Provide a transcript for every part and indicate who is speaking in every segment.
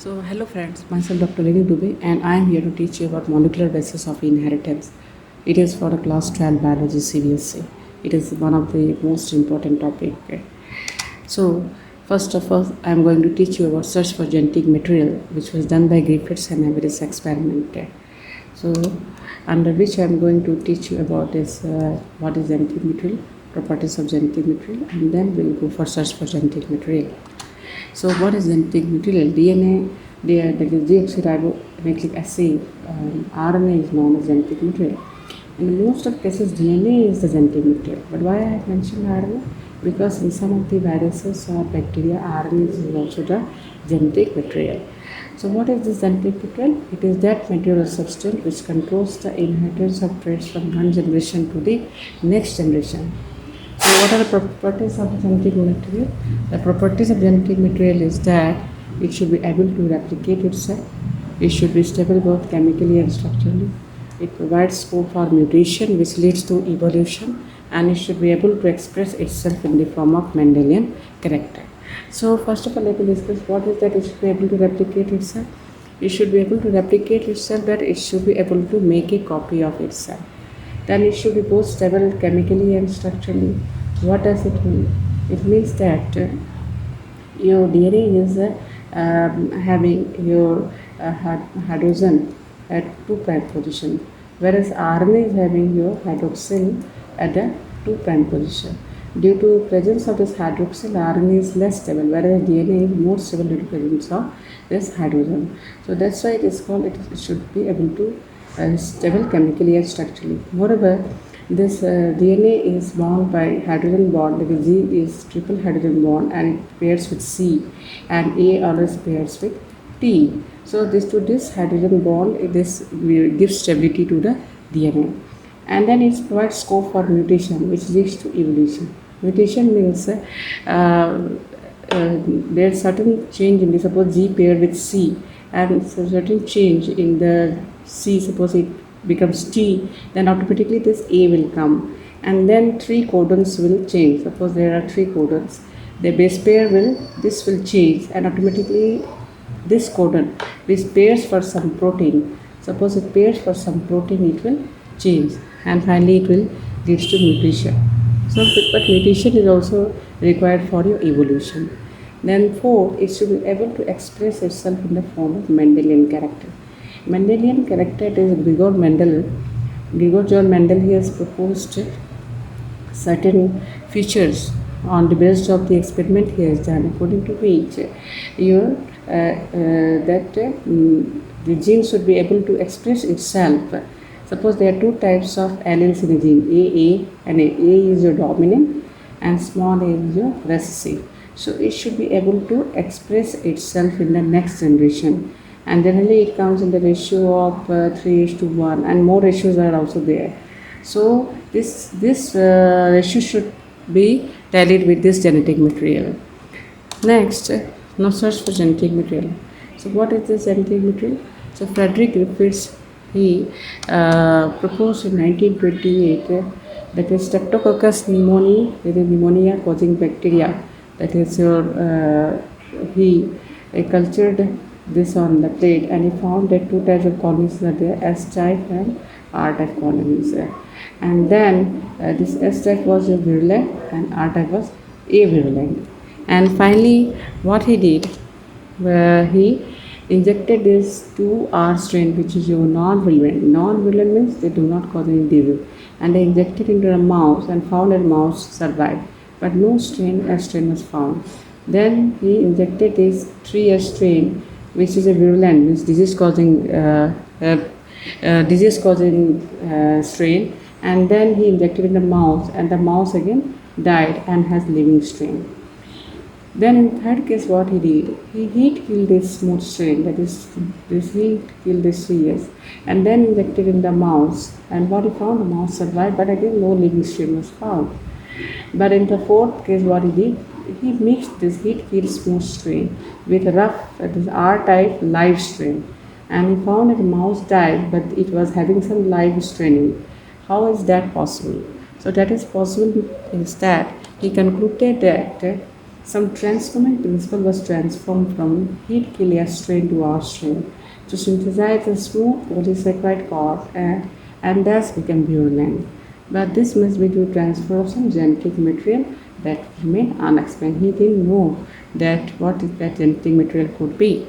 Speaker 1: Hello friends, myself Dr. Leni Dubey and I am here to teach you about molecular basis of inheritance. It is for the class 12 biology CBSE. It is one of the most important topic. So, first of all, I am going to teach you about search for genetic material, which was done by Griffiths and Avery's experiment. So, under which I am going to teach you about is what is genetic material, properties of genetic material, and then we'll go for search for genetic material. So what is genetic material? DNA, that is deoxyribonucleic acid, RNA is known as genetic material. In most of cases, DNA is the genetic material. But why I have mentioned RNA? Because in some of the viruses or bacteria, RNA is also the genetic material. So what is this genetic material? It is that material substance which controls the inheritance of traits from one generation to the next generation. So what are the properties of the genetic material? The properties of genetic material is that it should be able to replicate itself, it should be stable both chemically and structurally, it provides scope for mutation which leads to evolution, and it should be able to express itself in the form of Mendelian character. So first of all, let me discuss what is that it should be able to replicate itself. It should be able to replicate itself, that it should be able to make a copy of itself. Then it should be both stable chemically and structurally. What does it mean? It means that your DNA is having your hydrogen at 2' position, whereas RNA is having your hydroxyl at the 2' position. Due to presence of this hydroxyl, RNA is less stable, whereas DNA is more stable due to presence of this hydrogen. So that's why it is called, it should be able to stable chemically and structurally. Moreover, this DNA is bound by hydrogen bond, because G is triple hydrogen bond and it pairs with C, and A always pairs with T. So this hydrogen bond, this gives stability to the DNA. And then it provides scope for mutation, which leads to evolution. Mutation means there is certain change in the, suppose G paired with C, and certain change in the C, suppose it becomes T, then automatically this A will come, and then 3 codons will change. Suppose there are 3 codons, the base pair this will change, and automatically this codon which pairs for some protein, suppose it pairs for some protein, it will change, and finally it will lead to mutation. So but mutation is also required for your evolution. Then fourth, it should be able to express itself in the form of Mendelian character. Mendelian character is Gregor John Mendel, he has proposed certain features on the basis of the experiment he has done, according to which the gene should be able to express itself. Suppose there are 2 types of alleles in a gene, AA and A. A is your dominant and small a is your recessive. So it should be able to express itself in the next generation, and generally it comes in the ratio of 3:1, and more ratios are also there. So this ratio should be tallied with this genetic material. Next, now search for genetic material. So what is this genetic material? So Frederick Griffiths, he proposed in 1928 that is Streptococcus pneumoniae, that is pneumonia causing bacteria. That is your he cultured this on the plate, and he found that 2 types of colonies are there, S type and R type colonies. And then this S type was virulent and R type was avirulent. And finally, what he did, he injected this 2R strain, which is your non-virulent. Non-virulent means they do not cause any disease, and they injected into a mouse and found that mouse survived, but no S strain was found. Then he injected this 3S strain, which is a virulent, means disease-causing strain, and then he injected in the mouse, and the mouse again died and has living strain. Then in third case, what he did, he heat killed this smooth strain, that is, this heat killed this 3S, and then injected in the mouse, and what he found, the mouse survived, but again no living strain was found. But in the fourth case, what he did, he mixed this heat killed smooth strain with rough, that is R type live strain, and he found that the mouse died, but it was having some live strain in it. How is that possible? So that is possible is that he concluded that Some transforming principle was transformed from heat kill A strain to R strain to synthesize a smooth polysaccharide core and thus become purulane. But this must be due to transfer of some genetic material that remained unexplained. He didn't know that what that genetic material could be.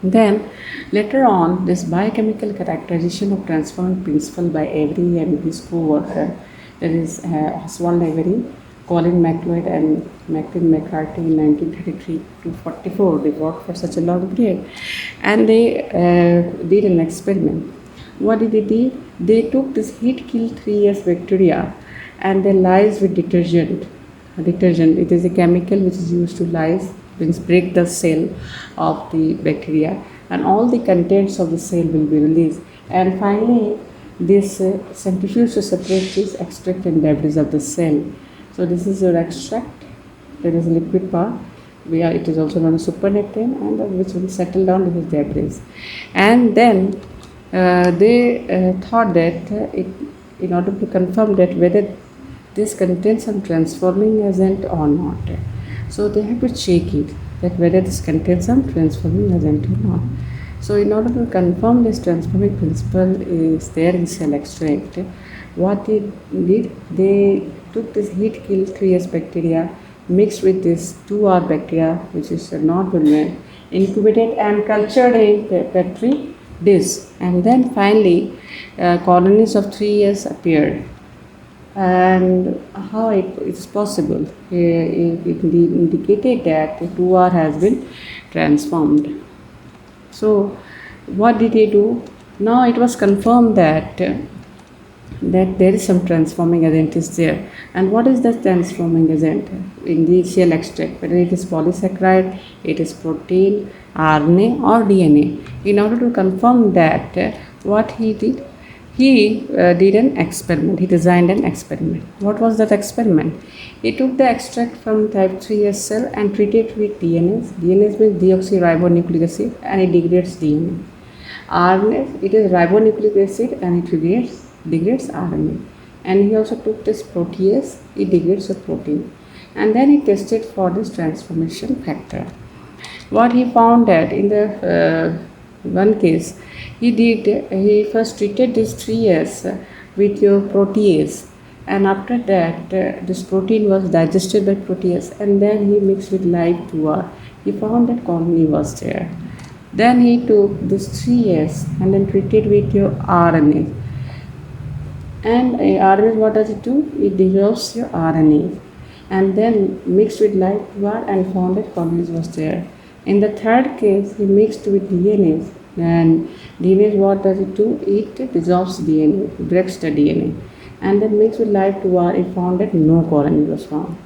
Speaker 1: Then later on, this biochemical characterization of transforming principle by Avery and his co-worker, that is Oswald Avery, Colin McLeod and Maclean McCarthy in 1933 to 44. They worked for such a long period, and they did an experiment. What did they do? They took this heat-kill 3S bacteria and they lysed with detergent. Detergent, it is a chemical which is used to lyse, means break the cell of the bacteria, and all the contents of the cell will be released. And finally, this centrifuge to separate this extract and debris of the cell. So this is your extract. There is a liquid part. It is also known as supernatant, and which will settle down with debris. And then they thought that in order to confirm that whether this contains some transforming agent or not. So they have to check it, that whether this contains some transforming agent or not. So in order to confirm this transforming principle is there in cell extract, what they did, they took this heat kill 3S bacteria mixed with this 2R bacteria, which is not purulane, incubated and cultured in Petri dish, and then finally colonies of 3S appeared. And how it is possible? It indicated that the 2R has been transformed. So what did they do? Now it was confirmed that there is some transforming agent is there. And what is the transforming agent in the cell extract? Whether it is polysaccharide, it is protein, RNA or DNA. In order to confirm that, what he did? He did an experiment. He designed an experiment. What was that experiment? He took the extract from type 3S cell and treated it with DNase. DNase means deoxyribonucleic acid, and it degrades DNA. RNase, it is ribonucleic acid and it degrades RNA. And he also took this protease, it degrades the protein. And then he tested for this transformation factor. What he found that in the one case, he first treated this 3S with your protease, and after that this protein was digested by protease, and then he mixed with live 2R. He found that colony was there. Then he took this 3S and then treated with your RNA. And RNA, what does it do? It dissolves your RNA, and then mixed with live 2R and found that colonies was there. In the third case, he mixed with DNA. And DNA, what does it do? It dissolves DNA, breaks the DNA, and then mixed with live 2R, it found that no colony was found.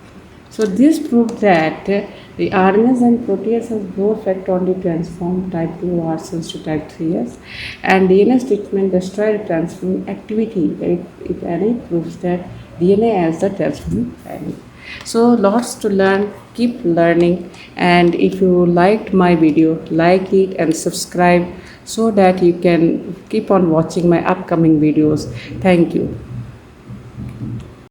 Speaker 1: So this proved that the RNase and protease has no effect on the transformed type 2R cells to type 3S, and DNA treatment destroyed the transforming activity. If any, proves that DNA has the transforming value. So lots to learn, keep learning, and if you liked my video, like it and subscribe so that you can keep on watching my upcoming videos. Thank you.